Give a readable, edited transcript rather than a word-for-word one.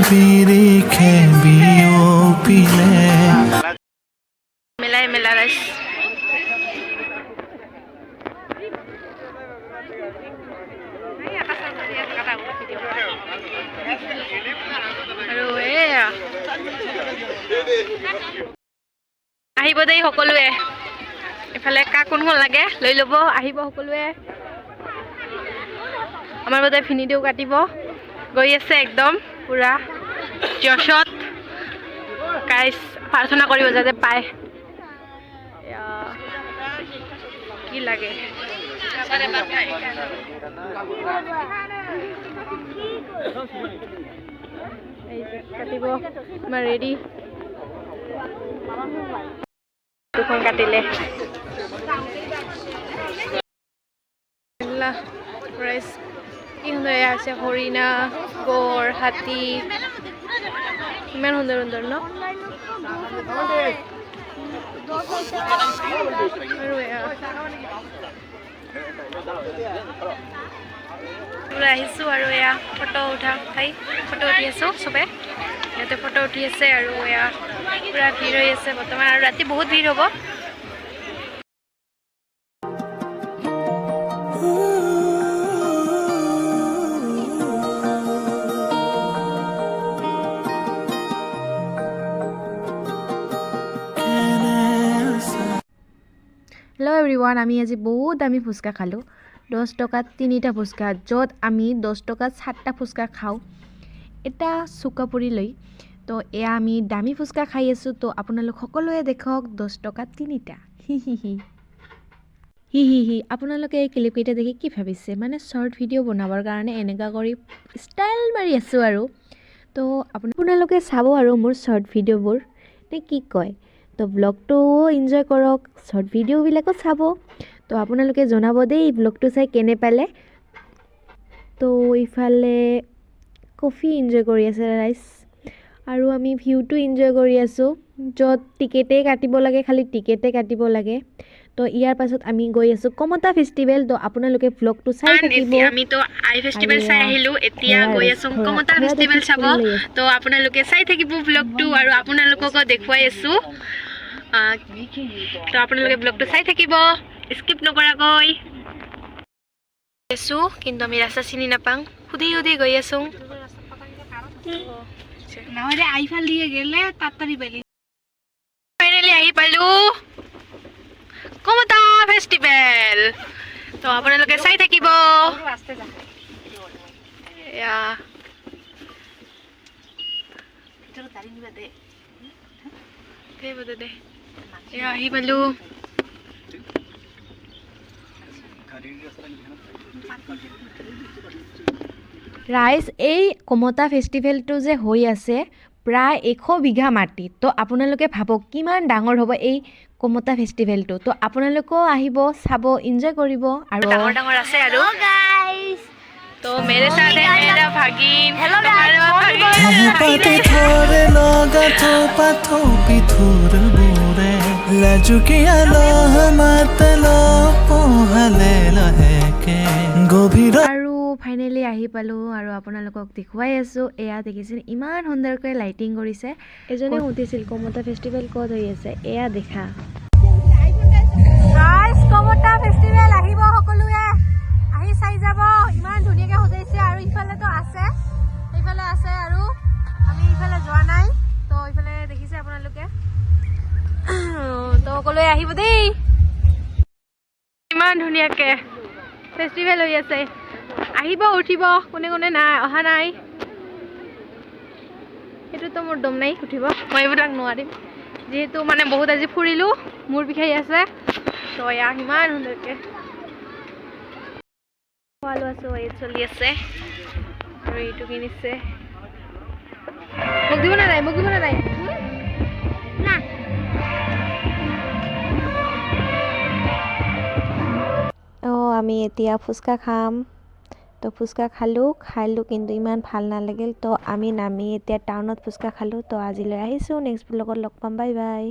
বিৰিখে বিয়পিলে মেলাই মেলা ৰাইজ আৰু এয়া আহিব দেই সকলোৱে এফালে কা কোনখন লাগে লৈ ল'ব আহিব সকলোৱে আমাৰ বোধে ভিনিদেও কাটিব গৈ আছে একদম পুৰা জছত গাইছ প্ৰাৰ্থনা কৰিব যাতে পায় কি লাগে কাটিব আমাৰ ৰেডি দুখন কাটিলে ৰাইজ কি সুন্দৰ এয়া আছে হৰিণা গড় হাতী ইমান সুন্দৰ সুন্দৰ ন আৰু পুৰা আহিছোঁ আৰু এয়া ফটো উঠি আছোঁ চবে ইয়াতে ফটো উঠি আছে আৰু এয়া পুৰা ভিৰ হৈ আছে বৰ্তমান আৰু ৰাতি বহুত ভিৰ হ'ব হেল্ল' এভৰিৱান আমি আজি বহুত দামী ফুচকা খালোঁ 10 টকাত 3টা ফুচকা য'ত আমি 10 টকাত 7টা ফুচকা খাওঁ এটা চুকাপুৰি লৈ তো এয়া আমি দামী ফুচকা খাই আছোঁ তো আপোনালোক সকলোৱে দেখক 10 টকাত 3টা হি আপোনালোকে এই ক্লিপকেইটা দেখি কি ভাবিছে মানে শ্বৰ্ট ভিডিঅ' বনাবৰ কাৰণে এনেকুৱা কৰি ষ্টাইল মাৰি আছোঁ আৰু তো আপোনালোকে চাব আৰু মোৰ শ্বৰ্ট ভিডিঅ'বোৰ নে কি কয় তো ব্লগটো এনজয় কৰক শ্বৰ্ট ভিডিঅ'বিলাকো চাব তো আপোনালোকে জনাব দেই ব্লগটো চাই কেনে পালে তো ইফালে কফি এনজয় কৰি আছে ৰাইজ আৰু আমি ভিউটো এনজয় কৰি আছোঁ য'ত টিকেটেই কাটিব লাগে খালি টিকেটেই কাটিব লাগে তো ইয়াৰ পাছত আমি গৈ আছোঁ কমতা ফেষ্টিভেল তো আপোনালোকে ব্লগটো চাই থাকিব আমি তো আই ফেষ্টিভেল চাই আহিলোঁ এতিয়া গৈ আছোঁ কমতা ফেষ্টিভেল চাব তো আপোনালোকে চাই থাকিব ব্লগটো আৰু আপোনালোককো দেখুৱাই আছোঁ তো আপোনালোকে ব্লগটো চাই থাকিব স্কিপ নকৰাকৈ আছোঁ কিন্তু আমি ৰাস্তা চিনি নাপাওঁ সুধি গৈ আছোঁ নহ'লে আইফাল দিয়ে গেলে তাড়াতাড়ি পালি ফাইনেলি আহি পালোঁ কমতা ফেষ্টিভেল তো আপোনালোকে চাই থাকিব এয়া দে এয়া আহি পালোঁ ৰাইজ এই কমতা ফেষ্টিভেলটো যে হৈ আছে প্ৰায় 100 বিঘা মাটি তো আপোনালোকে ভাবক কিমান ডাঙৰ হ'ব এই কমতা ফেষ্টিভেলটো তো আপোনালোকেও আহিব চাব এনজয় কৰিব আৰু ডাঙৰ আছে আৰু গাইস তো মেৰে সাথ है मेरा भागिन हेलो পাতে থৰে লগাতো পাথো পিথুৰ বুৰে লাজুকিয়া লহমাতল পোহালে লহেকে গভীৰ আৰু ফাইনেলি আহি পালোঁ আৰু আপোনালোকক দেখুৱাই আছোঁ এয়া দেখিছিল ইমান সুন্দৰকৈ লাইটিং কৰিছে এজনে সুধিছিল কমতা ফেষ্টিভেল ক'ত হৈ আছে এয়া দেখা গাইস কমতা ফেষ্টিভেল আহিব সকলোৱে আহি চাই যাব ইমান ধুনীয়াকৈ সজাইছে আৰু ইফালেতো আছে এইফালে আছে আৰু আমি ইফালে যোৱা নাই তো ইফালে দেখিছে আপোনালোকে তো সকলোৱে আহিব দেই ইমান ধুনীয়াকৈ ফেষ্টিভেল হৈ আছে আহিব উঠিব কোনে কোনে নাই অহা নাই সেইটোতো মোৰ দম নাই উঠিব মই এইবিলাক নোৱাৰিম যিহেতু মানে বহুত আজি ফুৰিলোঁ মূৰ বিষাই আছে তো এয়া ইমান সুন্দৰকৈ খোৱা লোৱা এই চলি আছে আৰু এইটো কিনিছে মোক দিব না নাই আমি এতিয়া ফুচকা খাম তো ফুচকা খালোঁ কিন্তু ইমান ভাল নালাগিল তো আমি নামি এতিয়া টাউনত ফুচকা খালোঁ তো আজিলৈ আহিছোঁ নেক্সট ব্লগত লগ পাম বাই বাই